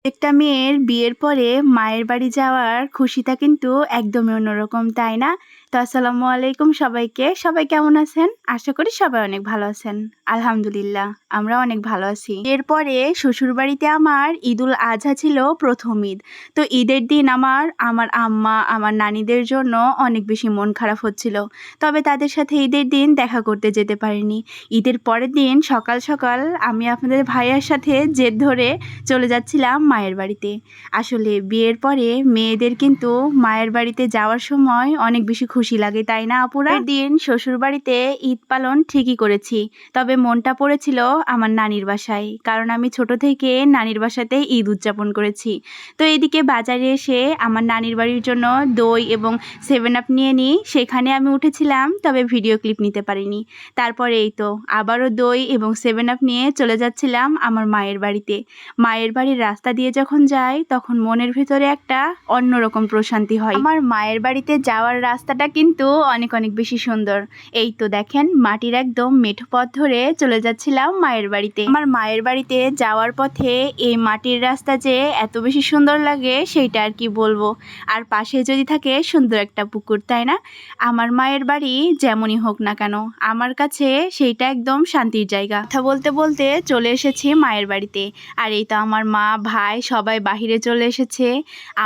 একটা মেয়ের বিয়ের পরে মায়ের বাড়ি যাওয়ার খুশিটা কিন্তু একদমই অন্যরকম, তাই না? তো আসসালামু আলাইকুম সবাইকে। সবাই কেমন আছেন? আশা করি সবাই অনেক ভালো আছেন। আলহামদুলিল্লাহ, আমরা অনেক ভালো আছি। এরপরে শ্বশুরবাড়িতে আমার ঈদুল আজহা ছিল প্রথম ঈদ। তো ঈদের দিন আমার আম্মা, আমার নানীদের জন্য অনেক বেশি মন খারাপ হচ্ছিল। তবে তাদের সাথে ঈদের দিন দেখা করতে যেতে পারিনি। ঈদের পরের দিন সকাল সকাল আমি আপনাদের ভাইয়ার সাথে জেদ ধরে চলে যাচ্ছিলাম মায়ের বাড়িতে। আসলে বিয়ের পরে মেয়েদের কিন্তু মায়ের বাড়িতে যাওয়ার সময় অনেক বেশি খুশি লাগে, তাই না আপুরা? দিন শ্বশুর বাড়িতে ঈদ পালন ঠিকই করেছি, তবে মনটা পড়েছিল আমার নানির বাসায়, কারণ আমি ছোট থেকে নানির বাসাতে ঈদ উদযাপন করেছি। তো এদিকে বাজারে এসে আমার নানির বাড়ির জন্য দই এবং 7 আপ নিয়ে নিই। সেখানে আমি উঠেছিলাম, তবে ভিডিও ক্লিপ নিতে পারিনি। তারপরে এই তো আবারও দই এবং 7 আপ নিয়ে চলে যাচ্ছিলাম আমার মায়ের বাড়িতে। মায়ের বাড়ির রাস্তা দিয়ে যখন যাই তখন মনের ভিতরে একটা অন্যরকম প্রশান্তি হয়। আমার মায়ের বাড়িতে যাওয়ার রাস্তাটা কিন্তু অনেক অনেক বেশি সুন্দর। এই তো দেখেন, মাটির একদম মেঠো পথ ধরে চলে যাচ্ছিলাম মায়ের বাড়িতে। আমার মায়ের বাড়িতে যাওয়ার পথে এই মাটির রাস্তা যে এত বেশি সুন্দর লাগে সেইটা আর কি বলবো। আর পাশে যদি থাকে সুন্দর একটা পুকুর, তাই না? আমার মায়ের বাড়ি যেমনই হোক না কেন, আমার কাছে সেইটা একদম শান্তির জায়গা। কথা বলতে বলতে চলে এসেছি মায়ের বাড়িতে। আর এই তো আমার মা, ভাই সবাই বাহিরে চলে এসেছে।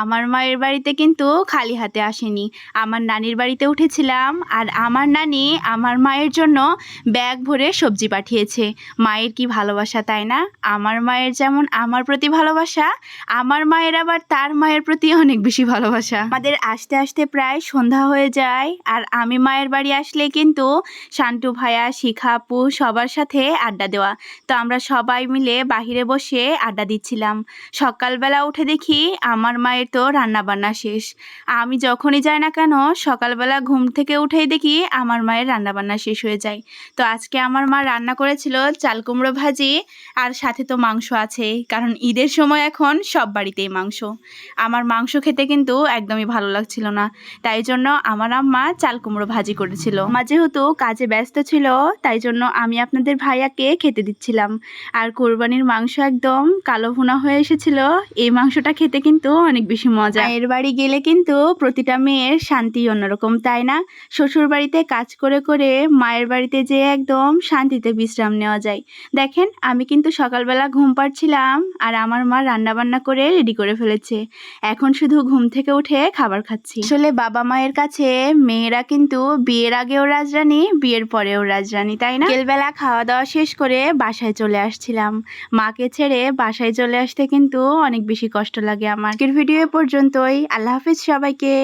আমার মায়ের বাড়িতে কিন্তু খালি হাতে আসেনি, আমার নানির বাড়িতে উঠেছিলাম। আর আমার নানি আমার মায়ের জন্য ব্যাগ ভরে সবজি পাঠিয়েছে। মায়ের কি ভালোবাসা, তাই না? আমার মায়ের যেমন আমার প্রতি ভালোবাসা, আমার মায়ের আবার তার মায়ের প্রতি অনেক বেশি ভালোবাসা। আমাদের আসতে আসতে প্রায় সন্ধ্যা হয়ে যায়। আর আমি মায়ের বাড়ি আসলে কিন্তু শান্টু ভাইয়া, শিখা আপু সবার সাথে আড্ডা দেওয়া। তো আমরা সবাই মিলে বাহিরে বসে আড্ডা দিচ্ছিলাম। সকালবেলা উঠে দেখি আমার মায়ের তো রান্না বান্না শেষ। আমি যখনই যাই না কেন সকালবেলা ঘুম থেকে উঠেই দেখি আমার মায়ের রান্না বান্না শেষ হয়ে যায়। তো আজকে আমার মা রান্না করেছিল চাল কুমড়ো ভাজি, আর সাথে তো মাংস আছেই, কারণ ঈদের সময় এখন সব বাড়িতেই মাংস। আমার মাংস খেতে কিন্তু একদমই ভালো লাগছিল না, তাই জন্য আমার আম্মা চাল কুমড়ো ভাজি করেছিল। মা যেহেতু কাজে ব্যস্ত ছিল, তাই জন্য আমি আপনাদের ভাইয়াকে খেতে দিচ্ছিলাম। আর কোরবানির মাংস একদম কালো ভুনা হয়ে এসেছিল। এই মাংসটা খেতে কিন্তু অনেক বেশি মজা। মায়ের বাড়ি গেলে কিন্তু প্রতিটা মেয়ের শান্তি অন্যরকম, তাই না? শ্বশুর বাড়িতে কাজ করে করে মায়ের বাড়িতে যেয়ে একদম শান্তিতে বিশ্রাম নেওয়া যায়। দেখেন, আমি কিন্তু সকালবেলা ঘুম পাড়ছিলাম আর আমার মা রান্না বান্না করে রেডি করে ফেলেছে। এখন শুধু ঘুম থেকে উঠে খাবার খাচ্ছি। আসলে বাবা মায়ের কাছে মেয়েরা কিন্তু বিয়ের আগেও রাজরানী, বিয়ের পরেও রাজরানী, তাই না? বিকেলবেলা খাওয়া দাওয়া শেষ করে বাসায় চলে আসছিলাম। মাকে ছেড়ে বাসায় চলে আসতে কিন্তু অনেক বেশি কষ্ট লাগে আমার। আজকের ভিডিও এ পর্যন্তই। আল্লাহ হাফেজ সবাইকে।